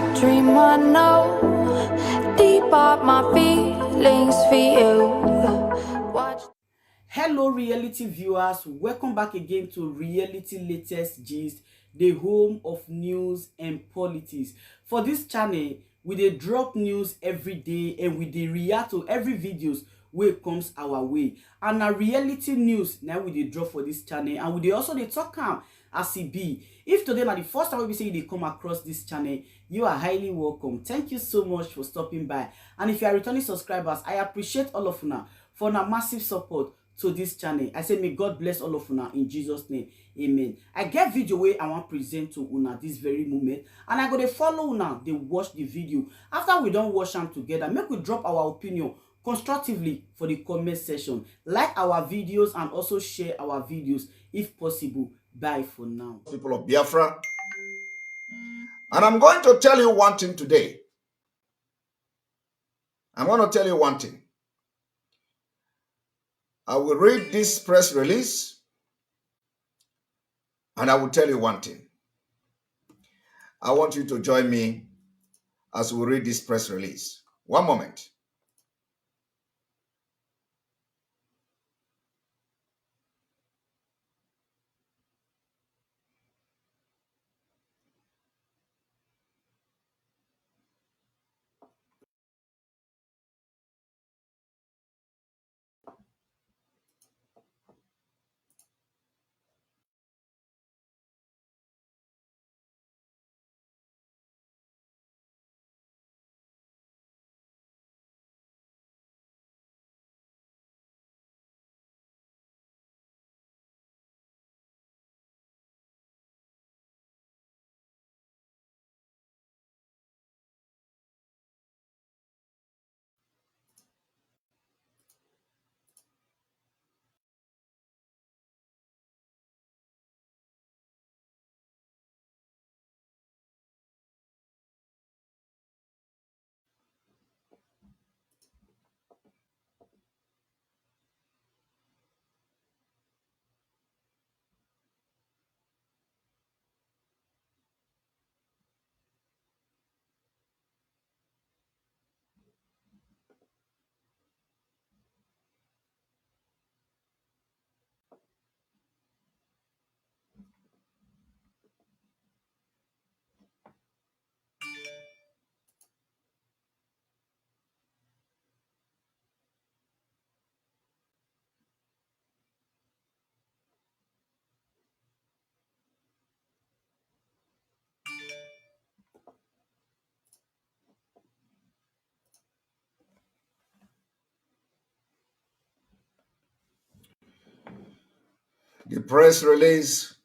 a dream I know. Deep up my feelings for you. Watch. Hello reality viewers, welcome back again to Reality Latest Gist, the home of news and politics. For this channel, we dey drop news every day and we dey react to every videos wey comes our way. And na reality news na we dey drop for this channel, and we dey also dey talk am as e be. If today na the first time we say you dey come across this channel, you are highly welcome. Thank you so much for stopping by. And if you are returning subscribers, I appreciate all of una for una massive support to this channel. I say may God bless all of una in Jesus name. Amen. I get video wey I wan present to una this very moment, and I go dey follow una dey watch the video. After we don watch am together, make we drop our opinion constructively for the comment section. Like our videos and also share our videos if possible. Bye for now. People of Biafra, and I'm going to tell you one thing today. I'm going to tell you one thing. I will read this press release and I will tell you one thing. I want you to join me as we read this press release. One moment. The press release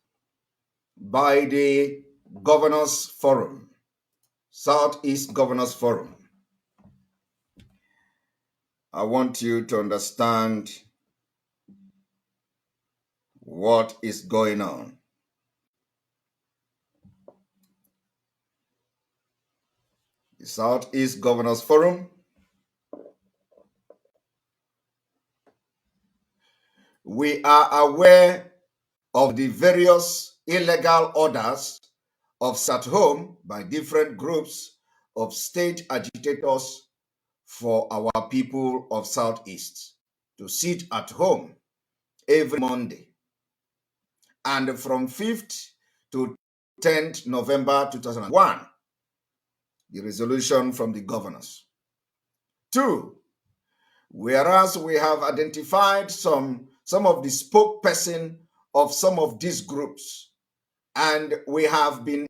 by the Governors Forum, Southeast Governors Forum. I want you to understand what is going on. The Southeast Governors Forum. We are aware of the various illegal orders of at home by different groups of state agitators for our people of Southeast to sit at home every Monday. And from 5th to 10th November 2001, the resolution from the governors. 2, whereas we have identified some of the spokesperson of some of these groups, and we have been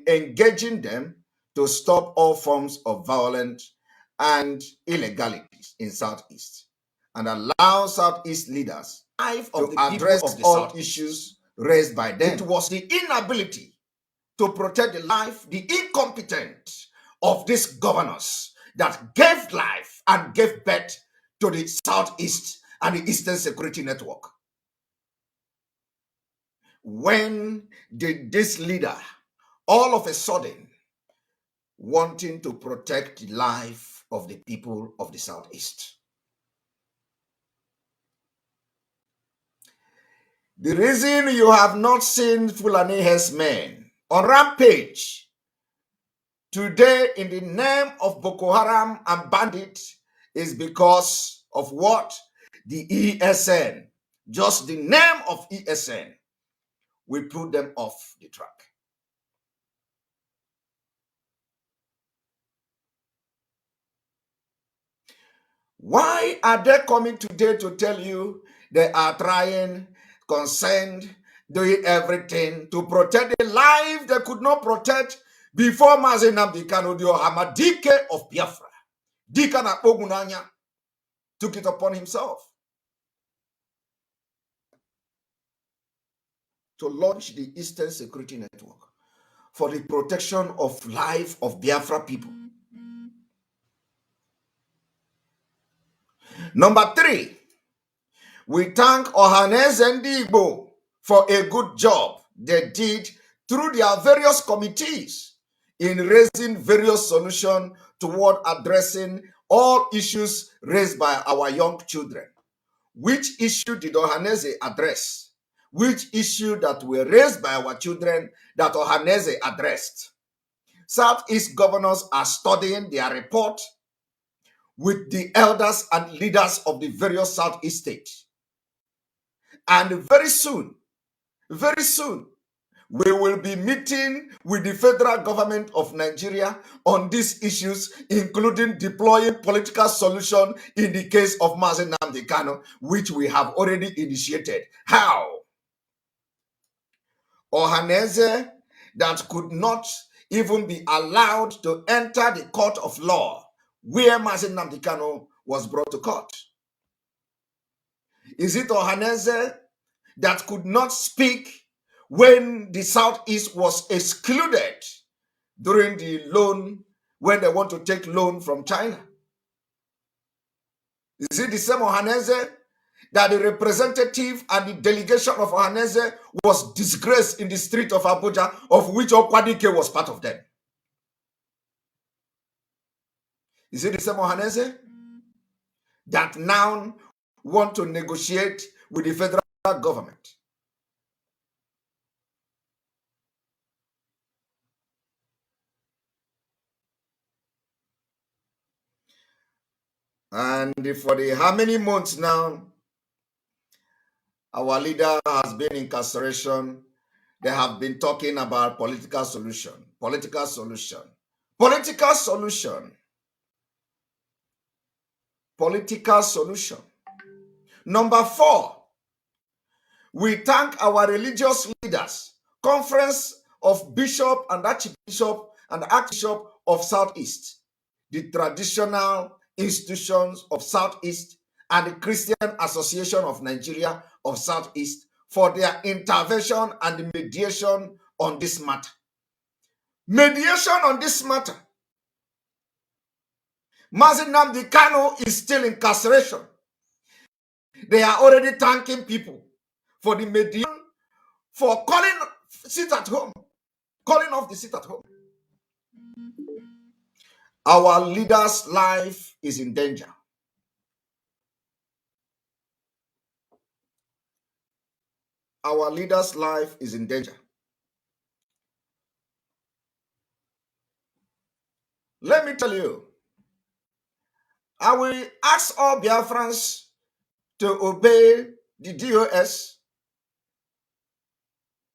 engaging them to stop all forms of violence and illegalities in Southeast, and allow Southeast leaders to address all issues raised by them. It was the inability to protect the life, the incompetence of these governors that gave life and gave birth to the Southeast and the Eastern Security Network. When did this leader all of a sudden wanting to protect the life of the people of the Southeast. The reason you have not seen Fulani herdsmen on rampage today in the name of Boko Haram and bandits is because of what? The ESN. Just the name of ESN will put them off the track. Why are they coming today to tell you they are trying, concerned, doing everything to protect the life they could not protect before MAZI NNAMDI KANU, the Ohamadike of Biafra, Dika na Ogunanya, took it upon himself to launch the Eastern Security Network for the protection of life of Biafra people. Number 3, we thank Ohaneze Ndi Igbo for a good job they did through their various committees in raising various solutions toward addressing all issues raised by our young children. Which issue did Ohaneze address? Which issue that were raised by our children that Ohaneze addressed? Southeast governors are studying their report with the elders and leaders of the various Southeast states. And very soon, we will be meeting with the federal government of Nigeria on these issues, including deploying political solution in the case of MAZI NNAMDI KANU, which we have already initiated. How? Ohaneze that could not even be allowed to enter the court of law where MAZI NNAMDI KANU was brought to court. Is it Ohaneze that could not speak when the Southeast was excluded during the loan, when they want to take loan from China? Is it the same Ohaneze that the representative and the delegation of Ohaneze was disgraced in the street of Abuja, of which Okwadike was part of them? Is it the same Ohaneze that now want to negotiate with the federal government? And for the how many months now, our leader has been in incarceration. They have been talking about political solution, political solution, political solution, political solution. Number 4, we thank our religious leaders, Conference of Bishop and Archbishop and Archbishop of Southeast, the traditional institutions of Southeast, and the Christian Association of Nigeria of Southeast for their intervention and the mediation on this matter. Mediation on this matter. MAZI NNAMDI KANU is still in incarceration. They are already thanking people for the mediation, for calling sit at home, calling off the sit at home. Our leader's life is in danger. Our leader's life is in danger. Let me tell you, I will ask all Biafrans to obey the DOS,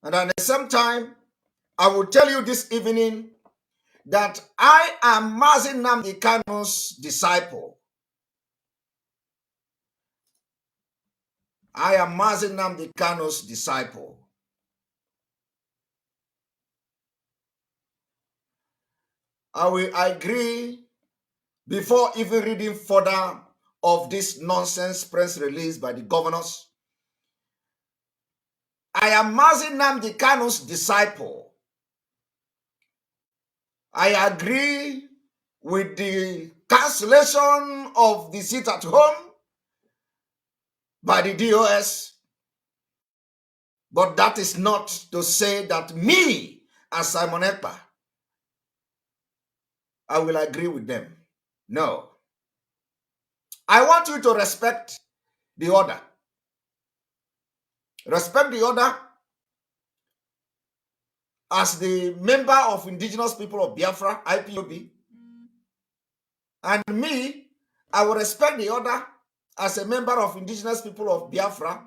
and at the same time, I will tell you this evening that I am MAZI NNAMDI KANU's disciple. I am MAZI NNAMDI KANU's disciple. I will agree before even reading further of this nonsense press release by the governors. I am MAZI NNAMDI KANU's disciple. I agree with the cancellation of the sit at home by the DOS, but that is not to say that me, as Simon Ekpa, I will agree with them. No. I want you to respect the order. Respect the order as the member of Indigenous People of Biafra, IPOB. And me, I will respect the order as a member of Indigenous People of Biafra,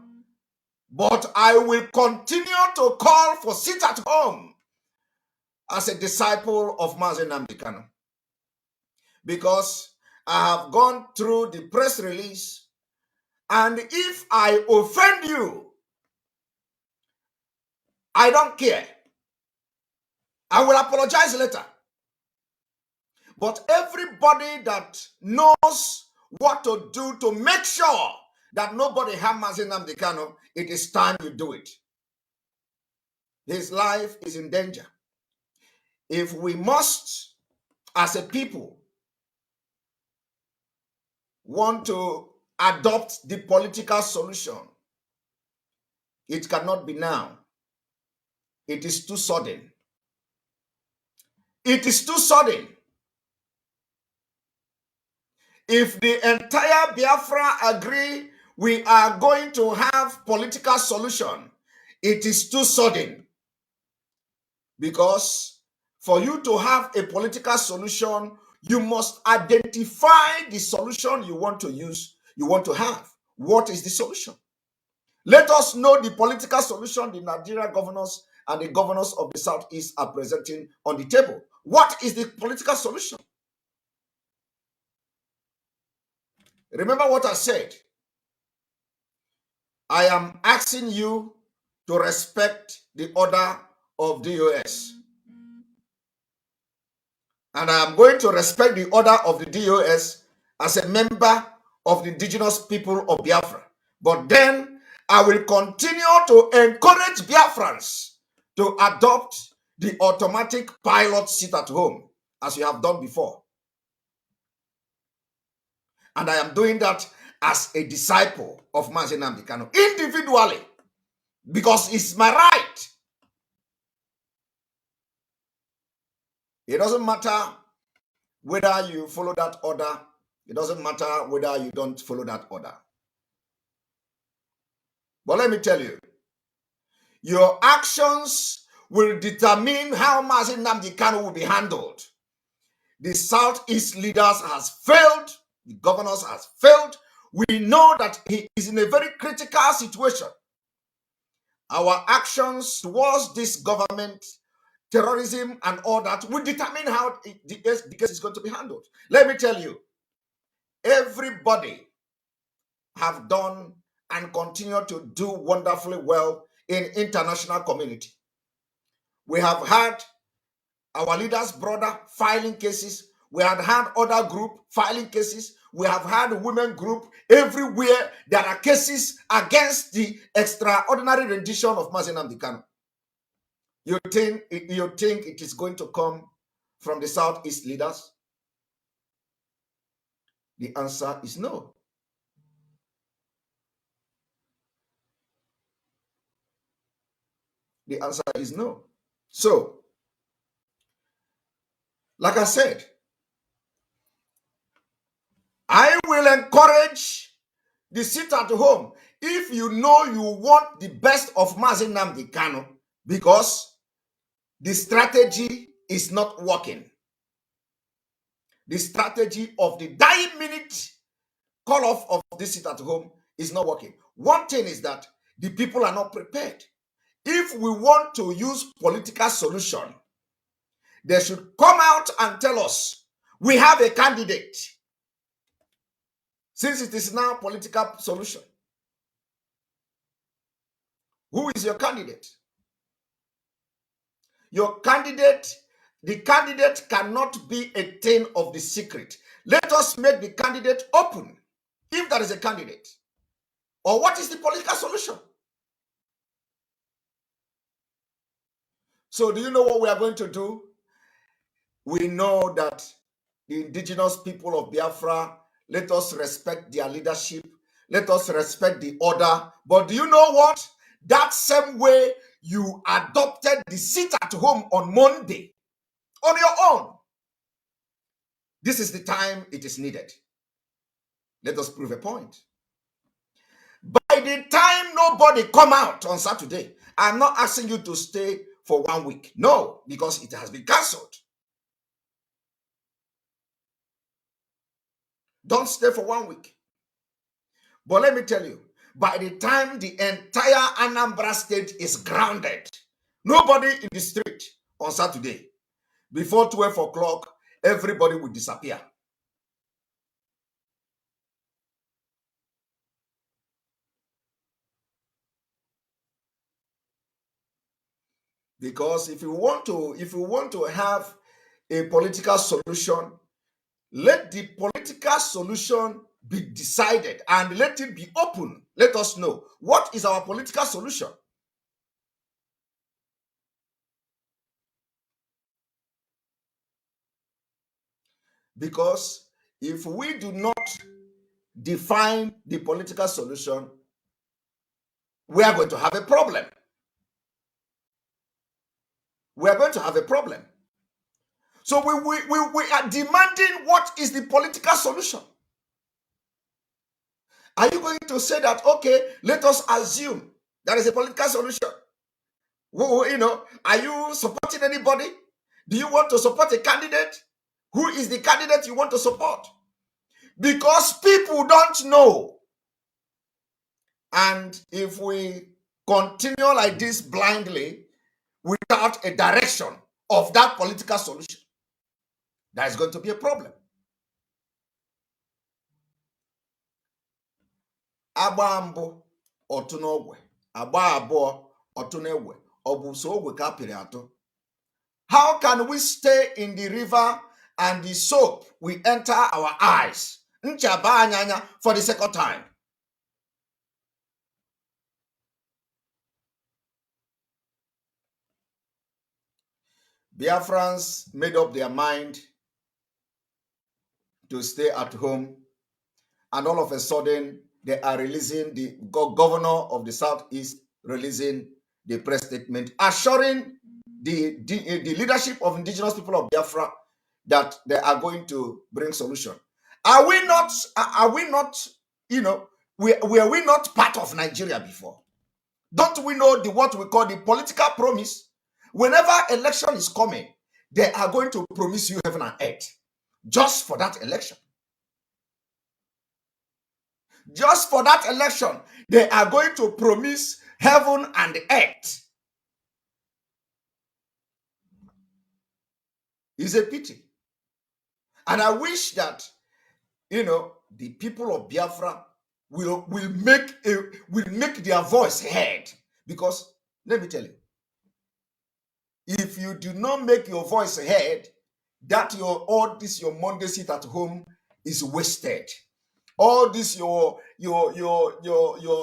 but I will continue to call for sit at home as a disciple of MAZI NNAMDI KANU. Because I have gone through the press release, and if I offend you, I don't care. I will apologize later. But everybody that knows what to do to make sure that nobody harm MAZI NNAMDI KANU, it is time you do it. His life is in danger. If we must, as a people, want to adopt the political solution, it cannot be now. It is too sudden. It is too sudden. If the entire Biafra agree we are going to have political solution, it is too sudden. Because for you to have a political solution, you must identify the solution you want to use, you want to have. What is the solution? Let us know the political solution the Nigeria governors and the governors of the Southeast are presenting on the table. What is the political solution? Remember what I said. I am asking you to respect the order of DOS. And I am going to respect the order of the DOS as a member of the indigenous people of Biafra. But then I will continue to encourage Biafrans to adopt the automatic pilot sit at home, as you have done before. And I am doing that as a disciple of MAZI NNAMDI KANU, individually, because it's my right. It doesn't matter whether you follow that order. It doesn't matter whether you don't follow that order. But let me tell you, your actions will determine how MAZI NNAMDI KANU will be handled. The Southeast leaders has failed. The governors has failed. We know that he is in a very critical situation. Our actions towards this government, terrorism and all that will determine how the case is going to be handled. Let me tell you, everybody have done and continue to do wonderfully well in international community. We have had our leaders' brother filing cases. We have had other group filing cases. We have had women group. Everywhere there are cases against the extraordinary rendition of MAZI NNAMDI KANU. You think it is going to come from the Southeast leaders? The answer is no. The answer is no. So, like I said, I will encourage the sit at home if you know you want the best of MAZI NNAMDI KANU, because the strategy is not working. The strategy of the dying minute call off of this sit at home is not working. One thing is that the people are not prepared. If we want to use political solution, they should come out and tell us, we have a candidate. Since it is now political solution, who is your candidate? Your candidate, the candidate cannot be a thing of the secret. Let us make the candidate open, if there is a candidate. Or what is the political solution? So do you know what we are going to do? We know that the indigenous people of Biafra, let us respect their leadership. Let us respect the order. But do you know what? That same way you adopted the sit at home on Monday, on your own, This is the time it is needed. Let us prove a point. By the time nobody come out on Saturday, I'm not asking you to stay for 1 week. No, because it has been cancelled. Don't stay for 1 week. But let me tell you, by the time the entire Anambra state is grounded, nobody in the street on Saturday, before 12 o'clock, everybody will disappear. Because if you want to have a political solution, let the political solution be decided and let it be open. Let us know what is our political solution. Because if we do not define the political solution, we are going to have a problem. We are going to have a problem. So we are demanding what is the political solution. Are you going to say that, okay, let us assume there is a political solution? Are you supporting anybody? Do you want to support a candidate? Who is the candidate you want to support? Because people don't know. And if we continue like this blindly, without a direction of that political solution, there is going to be a problem. Agba mbụ otu n'ogwe, agba abụọ otu n'egwe, ọ bụ so ogwe ka apịrị atụ. How can we stay in the river and the soap will enter our eyes? Nchaba anyanya for the second time. Biafrans made up their mind to stay at home, and all of a sudden they are releasing, the governor of the Southeast releasing the press statement assuring the leadership of indigenous people of Biafra that they are going to bring solution. Were we not part of Nigeria before? Don't we know what we call the political promise? Whenever election is coming, they are going to promise you heaven and earth just for that election. Just for that election, they are going to promise heaven and earth. It's a pity. And I wish that, the people of Biafra will make their voice heard. Because, let me tell you, if you do not make your voice heard, that all this your Monday sit at home is wasted. All this your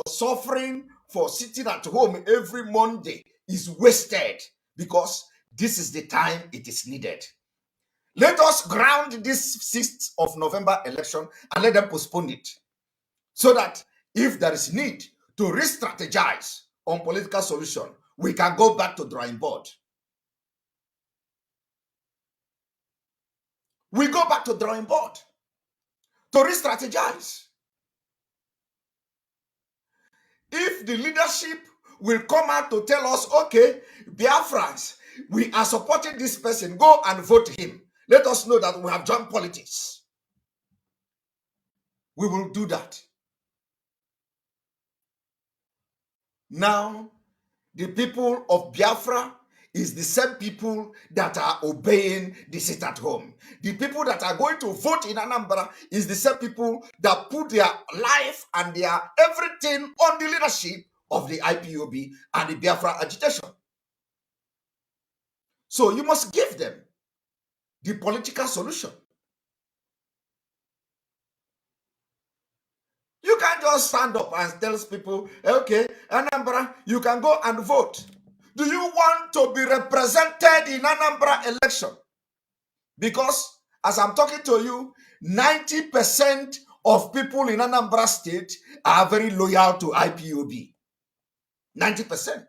suffering for sitting at home every Monday is wasted, because this is the time it is needed. Let us ground this 6th of November election and let them postpone it, so that if there is need to re-strategize on political solution, we can go back to drawing board. We go back to drawing board to re-strategize. If the leadership will come out to tell us, okay, Biafrans, we are supporting this person, go and vote him. Let us know that we have joined politics. We will do that. Now, the people of Biafra is the same people that are obeying the sit at home. The people that are going to vote in Anambra is the same people that put their life and their everything on the leadership of the IPOB and the Biafra agitation. So you must give them the political solution. You can't just stand up and tell people, okay, Anambra, you can go and vote. Do you want to be represented in Anambra election? Because as I'm talking to you, 90% of people in Anambra state are very loyal to IPOB. 90%.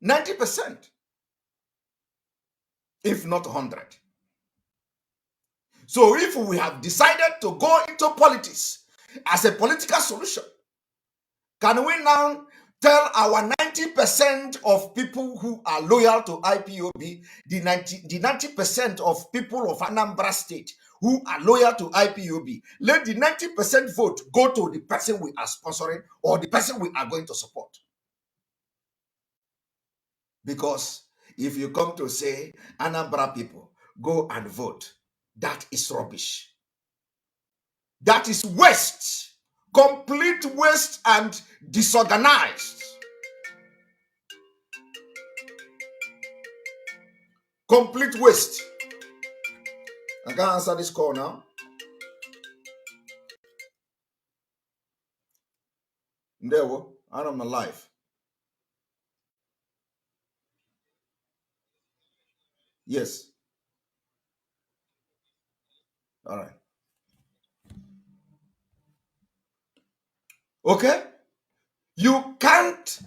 90%. If not 100. So if we have decided to go into politics as a political solution, can we now tell our 90% of people who are loyal to IPOB, the 90% of people of Anambra State who are loyal to IPOB, let the 90% vote go to the person we are sponsoring or the person we are going to support? Because if you come to say, Anambra people, go and vote, that is rubbish. That is waste, complete waste and disorganized. Complete waste. I can't answer this call now. Ndewo, I'm alive. Yes. All right. Okay? You can't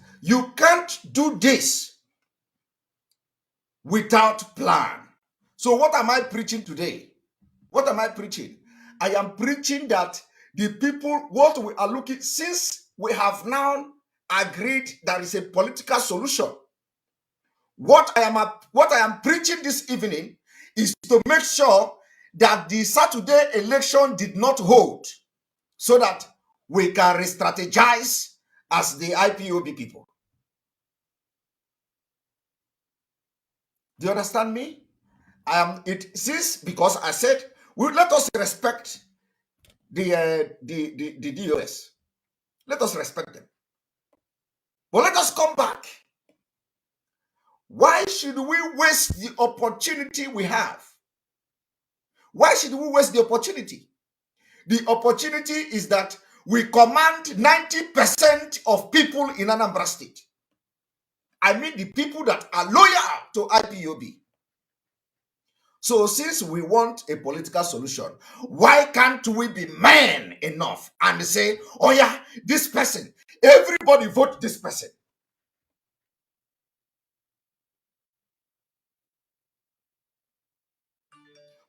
do this without plan. So what am I preaching today? What am I preaching? I am preaching that the people, what we are looking, since we have now agreed there is a political solution, what I am preaching this evening is to make sure that the Saturday election did not hold, so that we can re-strategize as the IPOB people. Do you understand me? Because I said, let us respect the DOS. Let us respect them. But let us come back. Why should we waste the opportunity we have? Why should we waste the opportunity? The opportunity is that we command 90% of people in Anambra State. I mean the people that are loyal to IPOB. So since we want a political solution, why can't we be men enough and say, oh yeah, this person, everybody vote this person?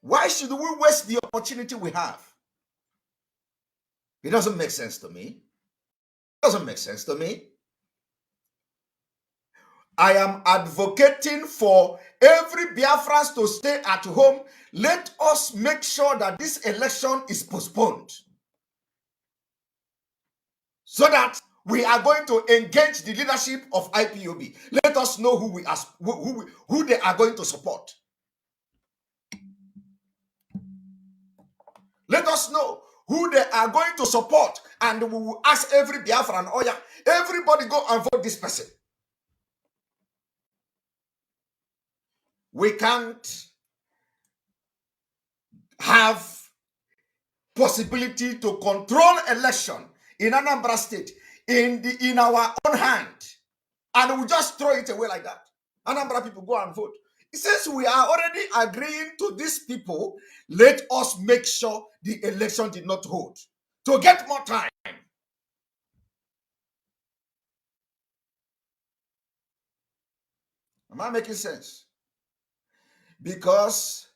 Why should we waste the opportunity we have? It doesn't make sense to me. It doesn't make sense to me. I am advocating for every Biafran to stay at home. Let us make sure that this election is postponed, so that we are going to engage the leadership of IPOB. Let us know who they are going to support. Let us know who they are going to support, and we will ask every Biafran, oh yeah, everybody go and vote this person. We can't have possibility to control election in Anambra State in our own hand, and we just throw it away like that. Anambra people go and vote. Since we are already agreeing to these people, let us make sure the election did not hold to get more time. Am I making sense? Because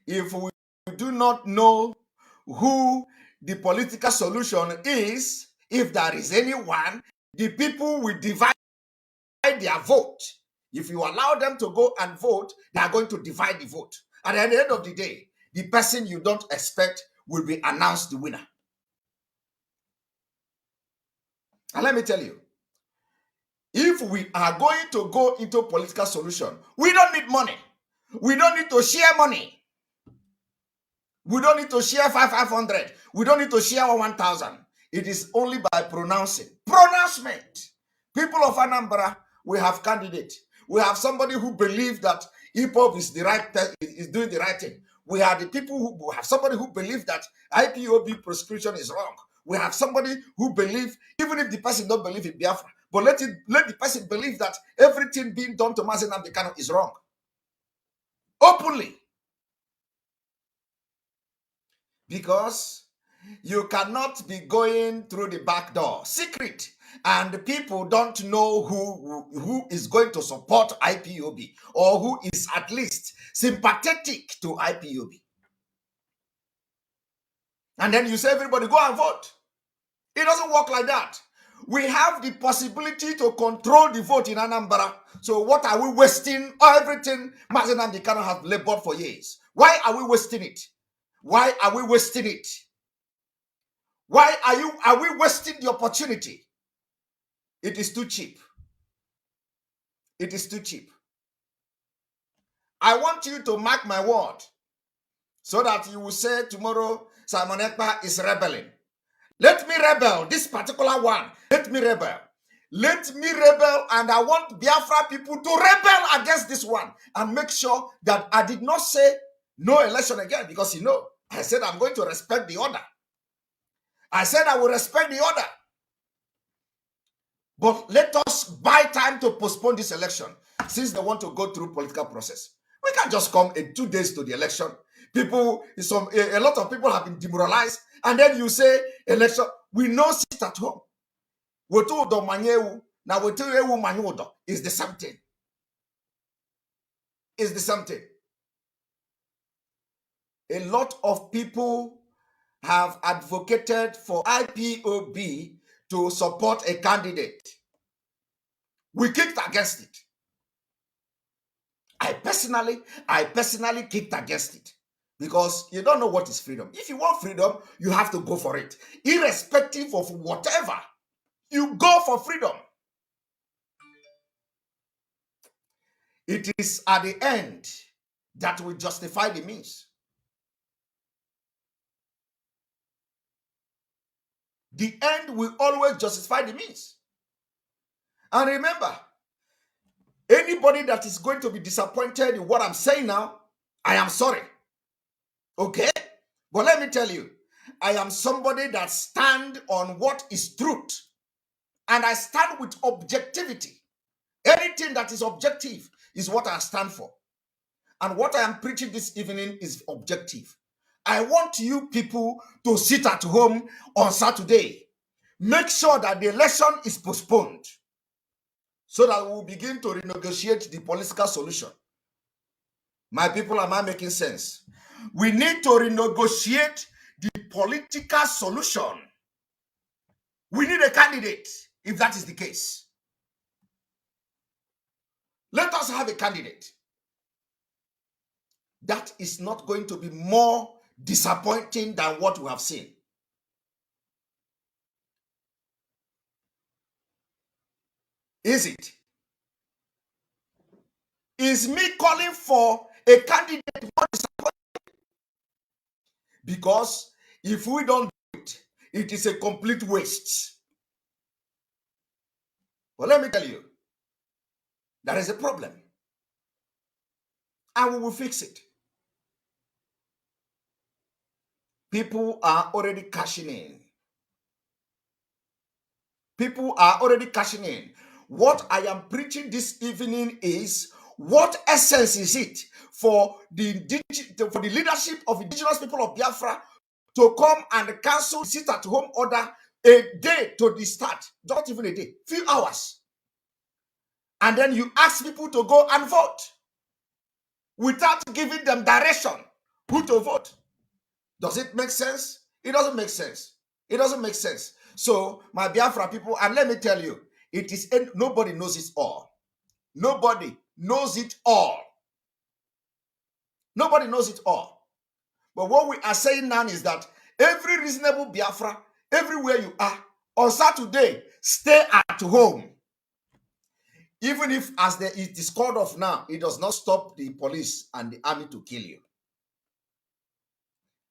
if we do not know who the political solution is, if there is anyone, the people will divide their vote. If you allow them to go and vote, they are going to divide the vote. And at the end of the day, the person you don't expect will be announced the winner. And let me tell you, if we are going to go into political solution, we don't need money. We don't need to share money. We don't need to share 500. We don't need to share 1,000. It is only by pronouncing. Pronouncement. People of Anambra, we have candidate. We have somebody who believes that hip-hop is is doing the right thing. We have the people who have somebody who believes that IPOB prescription is wrong. We have somebody who believes, even if the person don't believe in Biafra, but let the person believe that everything being done to MAZI and KANU is wrong. Openly. Because you cannot be going through the back door, secret, and people don't know who is going to support IPOB or who is at least sympathetic to IPOB. and then you say everybody go and vote. It doesn't work like that. We have the possibility to control the vote in Anambra. So what are we wasting everything MAZI NNAMDI KANU have labored for years? Why are we wasting it? Why are we wasting it? Why are we wasting the opportunity? It is too cheap. It is too cheap. I want you to mark my word so that you will say tomorrow Simon Ekpa is rebelling. Let me rebel, this particular one. Let me rebel. Let me rebel, and I want Biafra people to rebel against this one and make sure that I did not say no election again, because I said I'm going to respect the order. I said I will respect the order. But let us buy time to postpone this election since they want to go through political process. We can't just come in 2 days to the election. A lot of people have been demoralized, and then you say election. We know sit at home. It's the same thing. It's the same thing. A lot of people have advocated for IPOB to support a candidate. We kicked against it. I personally kicked against it, because you don't know what is freedom. If you want freedom, you have to go for it. Irrespective of whatever, you go for freedom. It is at the end that will justify the means. The end will always justify the means. And remember, anybody that is going to be disappointed in what I'm saying now, I am sorry. Okay? But let me tell you, I am somebody that stands on what is truth. And I stand with objectivity. Anything that is objective is what I stand for. And what I am preaching this evening is objective. I want you people to sit at home on Saturday. Make sure that the election is postponed so that we will begin to renegotiate the political solution. My people, am I making sense? We need to renegotiate the political solution. We need a candidate, if that is the case. Let us have a candidate. That is not going to be more disappointing than what we have seen. Is it? Is me calling for a candidate more disappointing? Because if we don't do it, it is a complete waste. But let me tell you, there is a problem. And we will fix it. People are already cashing in. People are already cashing in. What I am preaching this evening is, what essence is it for the leadership of indigenous people of Biafra to come and cancel sit-at-home order a day to the start? Not even a day, few hours. And then you ask people to go and vote without giving them direction who to vote. Does it make sense? It doesn't make sense. It doesn't make sense. So, my Biafra people, and let me tell you, nobody knows it all. Nobody knows it all. Nobody knows it all. But what we are saying now is that every reasonable Biafra, everywhere you are, on Saturday, stay at home. Even if, as it is called off now, it does not stop the police and the army to kill you.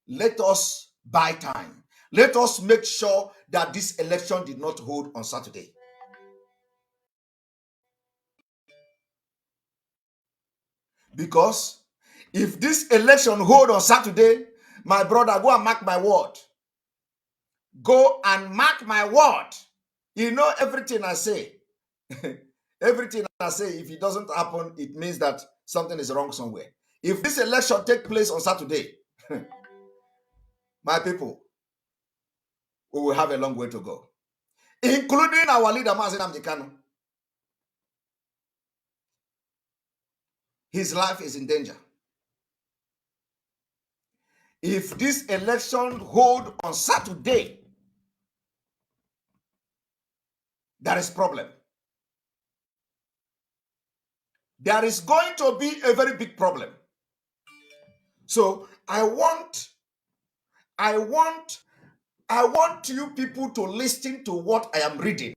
Let us buy time. Let us make sure that this election did not hold on Saturday. Because if this election hold on Saturday, my brother, go and mark my word. Go and mark my word. You know everything I say. Everything I say, if it doesn't happen, it means that something is wrong somewhere. If this election take place on Saturday, my people, we will have a long way to go. Including our leader, MAZI NNAMDI KANU. His life is in danger. if this election hold on Saturday, there is problem. There is going to be a very big problem. So I want you people to listen to what I am reading.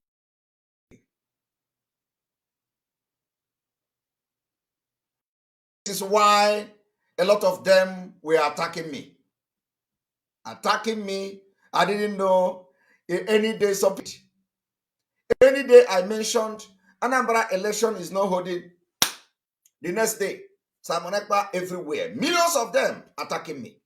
This is why a lot of them were attacking me. I didn't know any day something. Any day I mentioned Anambra election is not holding. The next day, Simon Ekpa everywhere. Millions of them attacking me.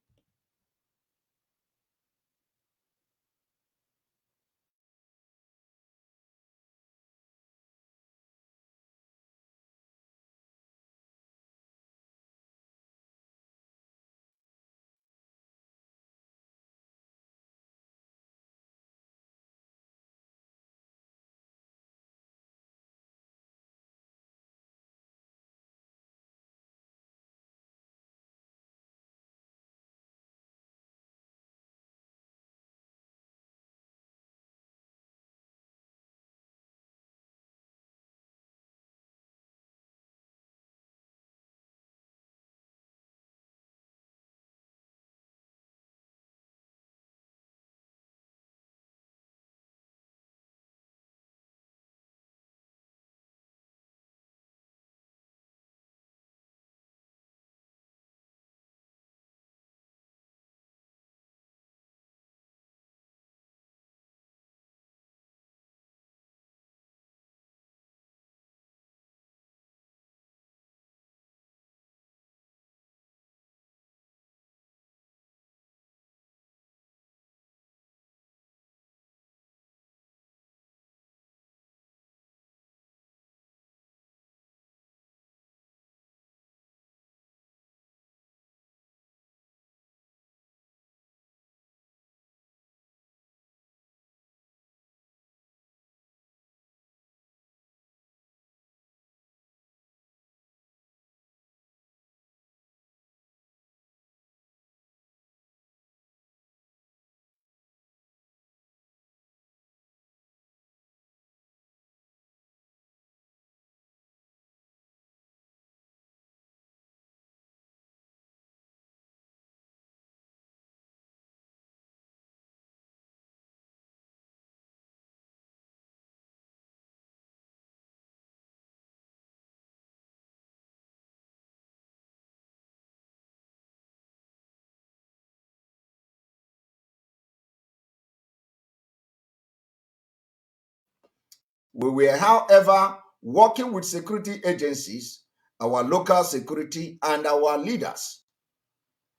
We were, however, working with security agencies, our local security, and our leaders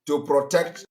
to protect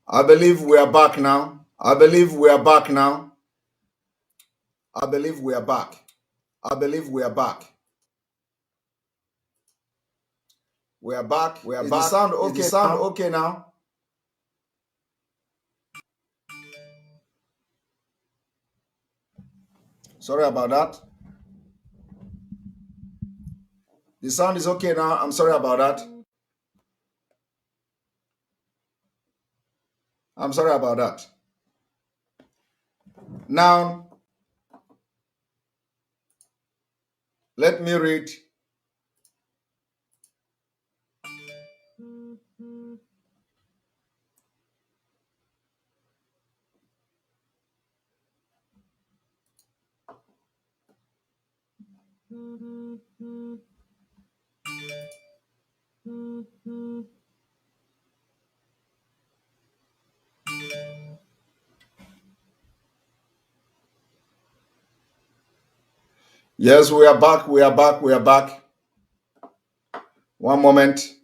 I believe we are back now. I believe we are back now. I believe we are back. I believe we are back. We are back. We are back. Is the sound okay? Is the sound okay now? Sorry about that. The sound is okay now. I'm sorry about that. I'm sorry about that. Now, let me read. Yes, we are back. We are back. We are back. One moment.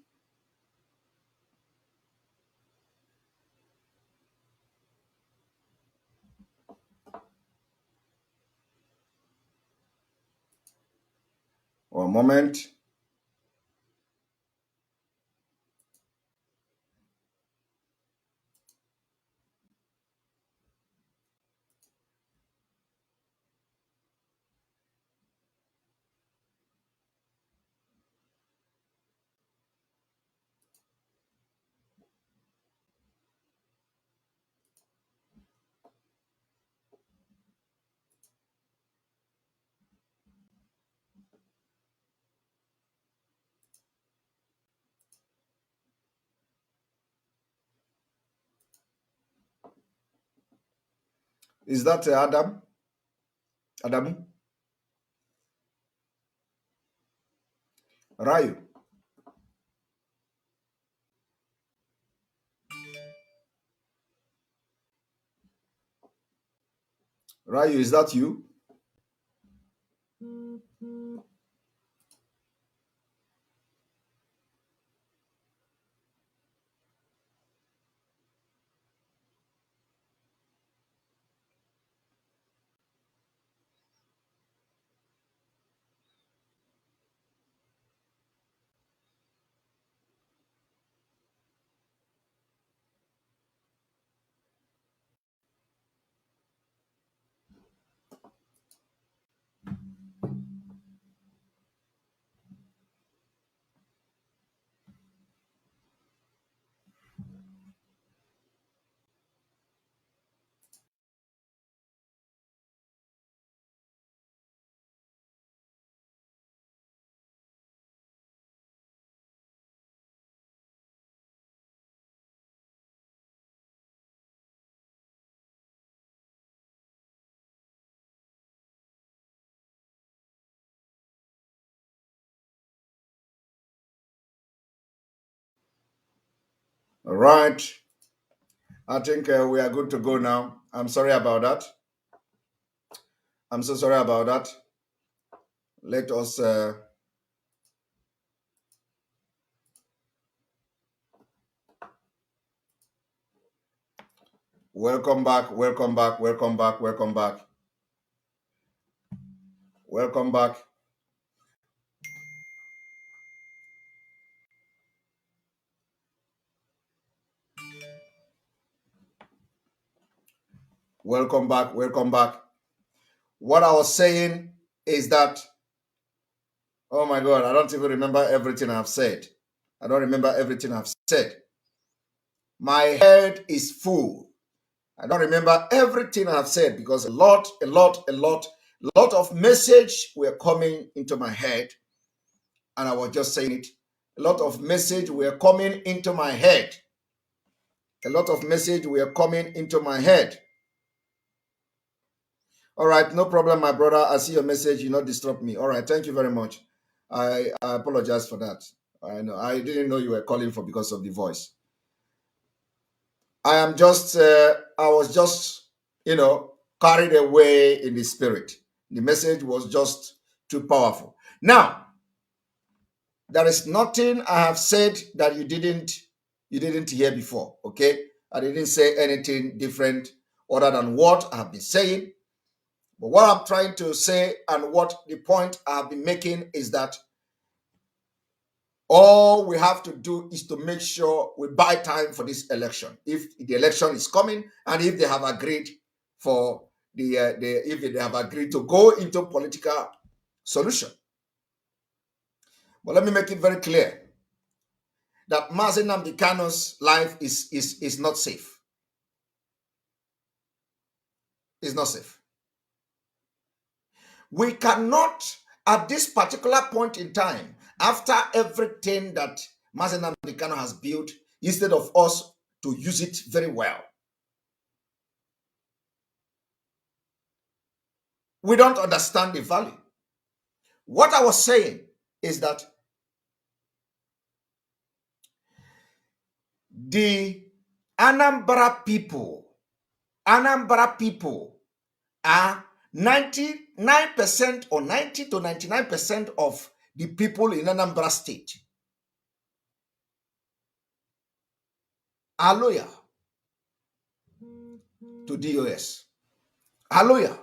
One moment. Is that Adam? Adamu? Rayu? Rayu, is that you? All right. I think we are good to go now. I'm sorry about that. I'm so sorry about that. Let us welcome back, welcome back, welcome back, welcome back. Welcome back. Welcome back, welcome back. What I was saying is that, oh my God, I don't even remember everything I've said. I don't remember everything I've said. My head is full. I don't remember everything I've said because a lot of message were coming into my head, and I was just saying it. A lot of message were coming into my head. A lot of message were coming into my head. All right, no problem, my brother. I see your message. You not disturb me. All right, thank you very much. I apologize for that. I know I didn't know you were calling for because of the voice. I was just, carried away in the spirit. The message was just too powerful. Now, there is nothing I have said that you didn't hear before. Okay, I didn't say anything different other than what I have been saying. But what I'm trying to say and what the point I've been making is that all we have to do is to make sure we buy time for this election. If the election is coming and if they have agreed for if they have agreed to go into political solution. But let me make it very clear that MAZI NNAMDI KANU's life is not safe. It's not safe. We cannot, at this particular point in time, after everything that MAZI NNAMDI KANU has built, instead of us to use it very well, we don't understand the value. What I was saying is that the Anambra people are 99% or 90 to 99% of the people in Anambra State are loyal to DOS, are loyal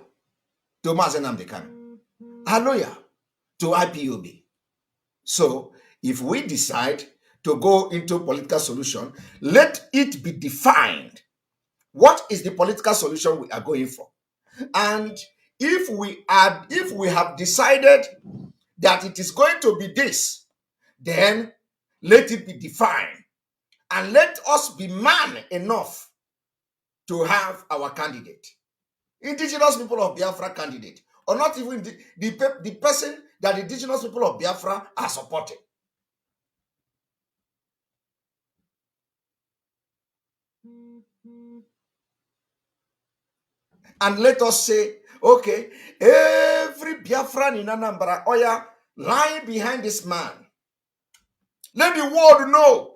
to MAZI NNAMDI KANU, are loyal to IPOB. So if we decide to go into political solution, let it be defined. What is the political solution we are going for? And if we have decided that it is going to be this, then let it be defined. And let us be man enough to have our candidate. Indigenous people of Biafra candidate, or not even the person that the indigenous people of Biafra are supporting. And let us say, okay, every Biafran in Anambra, Oya, lie behind this man. Let the world know.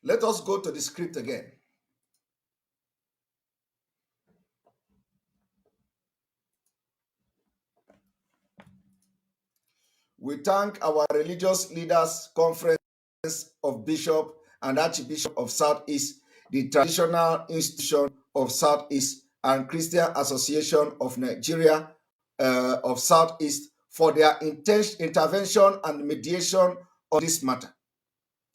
Let us go to the script again. We thank our religious leaders, Conference of Bishop and Archbishop of Southeast, the Traditional Institution of Southeast, and Christian Association of Nigeria of Southeast for their intervention and mediation on this matter.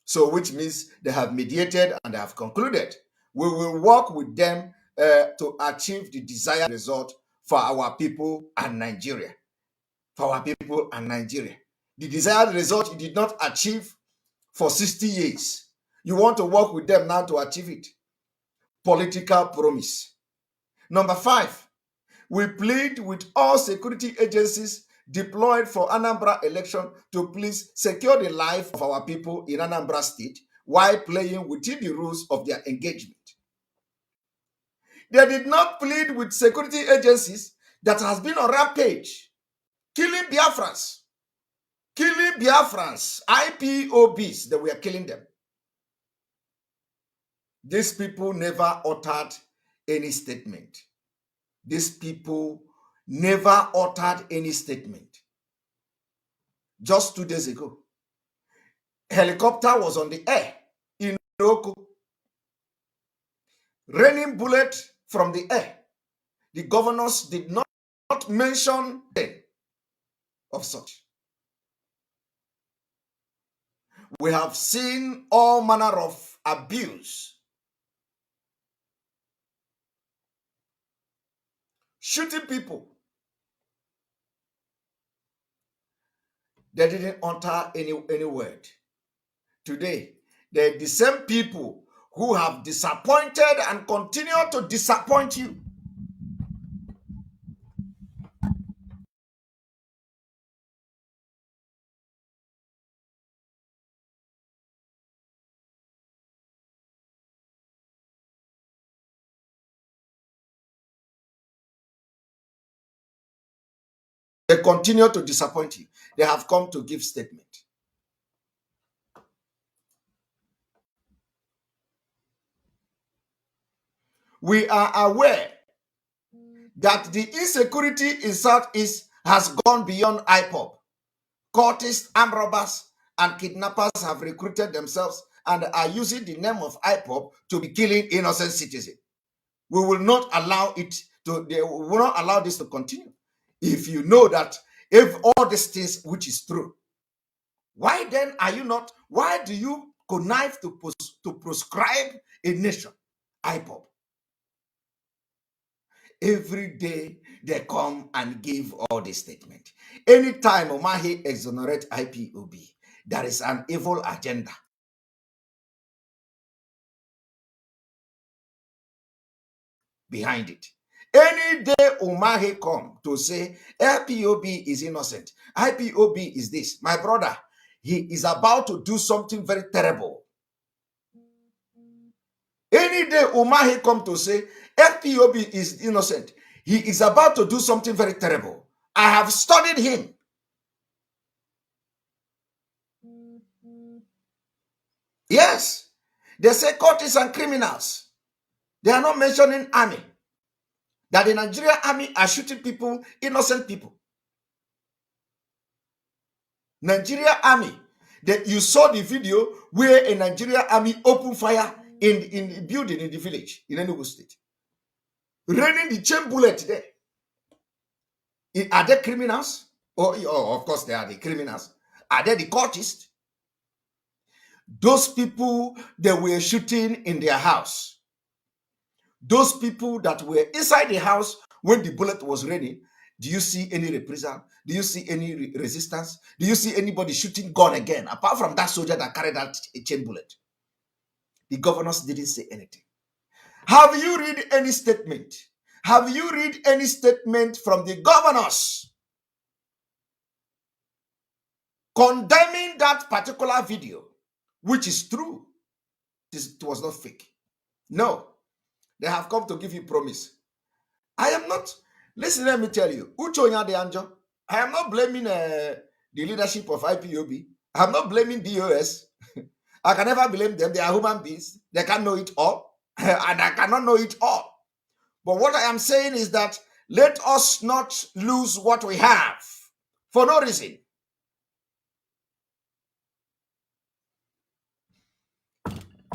So, which means they have mediated and they have concluded. We will work with them to achieve the desired result for our people and Nigeria. For our people and Nigeria. The desired result you did not achieve for 60 years. You want to work with them now to achieve it. Political promise. Number 5, we plead with all security agencies deployed for Anambra election to please secure the life of our people in Anambra State while playing within the rules of their engagement. They did not plead with security agencies that has been on rampage, killing Biafrans, IPOBs, that we are killing them. These people never uttered any statement. These people never uttered any statement. Just 2 days ago, helicopter was on the air in Roku, raining bullets from the air. The governors did not mention them of such. We have seen all manner of abuse, shooting people. They didn't utter any word. Today, they're the same people who have disappointed and continue to disappoint you. They continue to disappoint you. They have come to give statement. We are aware that the insecurity in Southeast has gone beyond IPOB. Cultists, armed robbers, and kidnappers have recruited themselves and are using the name of IPOB to be killing innocent citizens. We will not allow they will not allow this to continue. If you know that if all these things which is true, why then are you not, why do you connive to proscribe a nation? IPOB. Every day they come and give all this statement. Anytime Omahi exonerate IPOB, there is an evil agenda. Behind it. Any day Omahi come to say IPOB is innocent, IPOB is this, my brother, he is about to do something very terrible. Any day Omahi come to say IPOB is innocent, he is about to do something very terrible. I have studied him. Yes, they say cultists and criminals. They are not mentioning army. That the Nigerian army are shooting people, innocent people. Nigeria army. That you saw the video where a Nigerian army opened fire in the building in the village in Enugu State. Raining the chain bullet there. Are they criminals? Oh, of course they are the criminals. Are they the cultists? Those people that were shooting in their house. Those people that were inside the house when the bullet was raining, do you see any reprisal? Do you see any resistance? Do you see anybody shooting gun again? Apart from that soldier that carried out a chain bullet. The governors didn't say anything. Have you read any statement? Have you read any statement from the governors condemning that particular video, which is true? It was not fake. No. They have come to give you promise. I am not, listen, let me tell you, Uchonya de Anjo, I am not blaming the leadership of IPOB. I am not blaming DOS. I can never blame them. They are human beings. They can't know it all. And I cannot know it all. But what I am saying is that let us not lose what we have for no reason.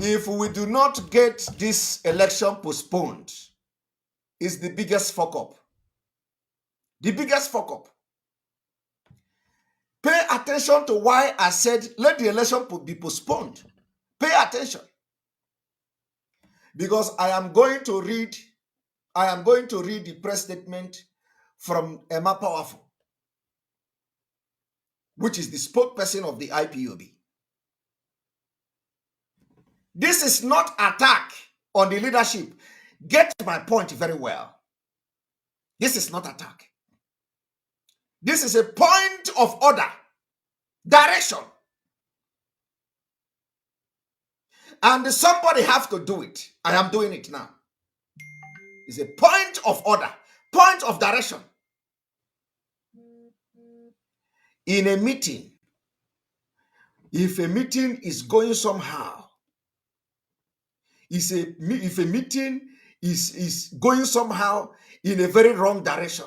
If we do not get this election postponed, it's the biggest fuck up. The biggest fuck up. Pay attention to why I said let the election be postponed. Pay attention. Because I am going to read the press statement from Emma Powerful, which is the spokesperson of the IPOB. This is not attack on the leadership. Get my point very well. This is not attack. This is a point of order, direction. And somebody have to do it. I am doing it now. It's a point of order, point of direction. In a meeting, if a meeting is going somehow, if a meeting is going somehow in a very wrong direction,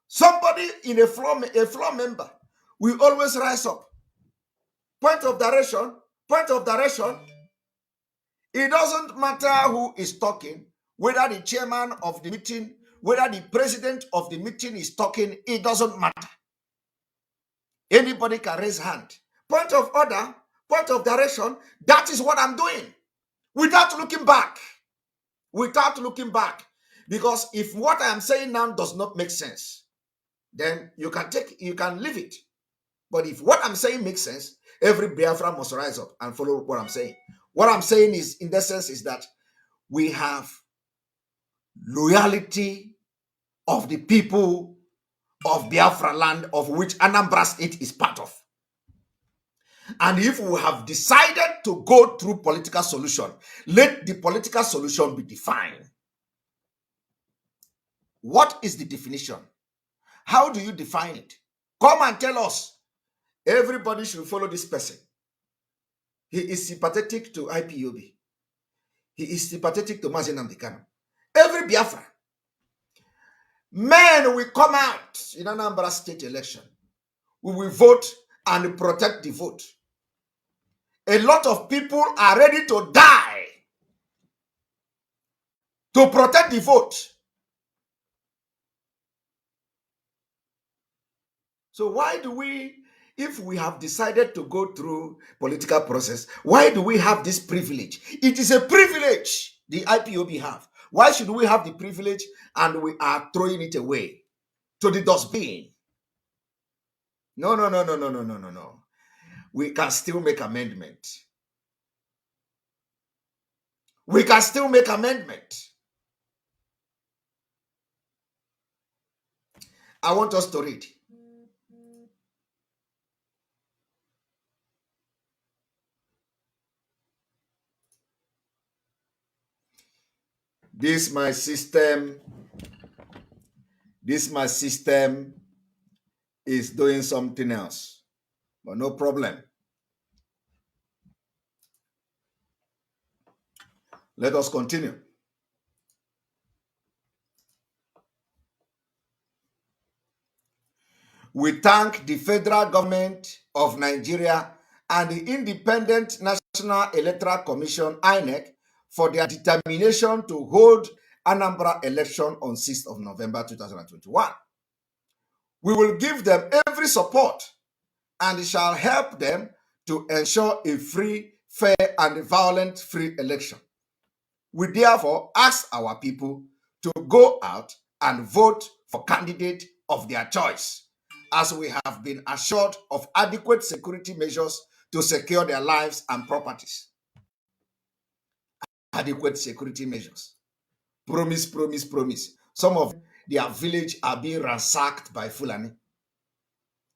somebody in a floor member will always rise up. Point of direction, point of direction. It doesn't matter who is talking, whether the chairman of the meeting, whether the president of the meeting is talking, it doesn't matter. Anybody can raise hand. Point of order, point of direction, that is what I'm doing. Without looking back. Without looking back. Because if what I am saying now does not make sense, then you can leave it. But if what I'm saying makes sense, every Biafra must rise up and follow what I'm saying. What I'm saying is, in that sense, is that we have loyalty of the people of Biafra land, of which Anambra State is part of. And if we have decided to go through political solution, let the political solution be defined. What is the definition? How do you define it? Come and tell us. Everybody should follow this person. He is sympathetic to IPOB. He is sympathetic to MAZI NNAMDI KANU. Every Biafra. Men will come out in Anambra state election. We will vote and protect the vote. A lot of people are ready to die to protect the vote. So why do we, if we have decided to go through political process, why do we have this privilege? It is a privilege the IPOB have. Why should we have the privilege and we are throwing it away to the dustbin? No, no, no, no, no, no, no, no, no. We can still make amendment. We can still make amendment. I want us to read. This my system is doing something else, but no problem. Let us continue. We thank the federal government of Nigeria and the Independent National Electoral Commission, INEC, for their determination to hold Anambra election on 6th of November 2021. We will give them every support and shall help them to ensure a free, fair, and violence-free election. We therefore ask our people to go out and vote for candidate of their choice, as we have been assured of adequate security measures to secure their lives and properties. Adequate security measures. Promise, promise, promise. Some of their village are being ransacked by Fulani.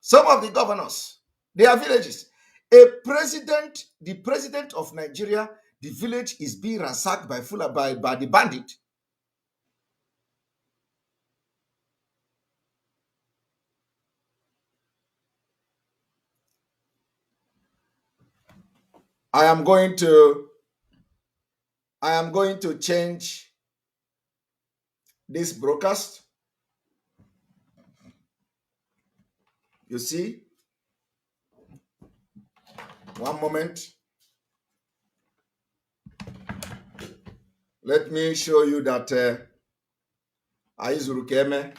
Some of the governors, their villages. The president of Nigeria, the village is being ransacked by Fulani, by the bandit. I am going to change this broadcast. You see? One moment. Let me show you that Aizuru Keme.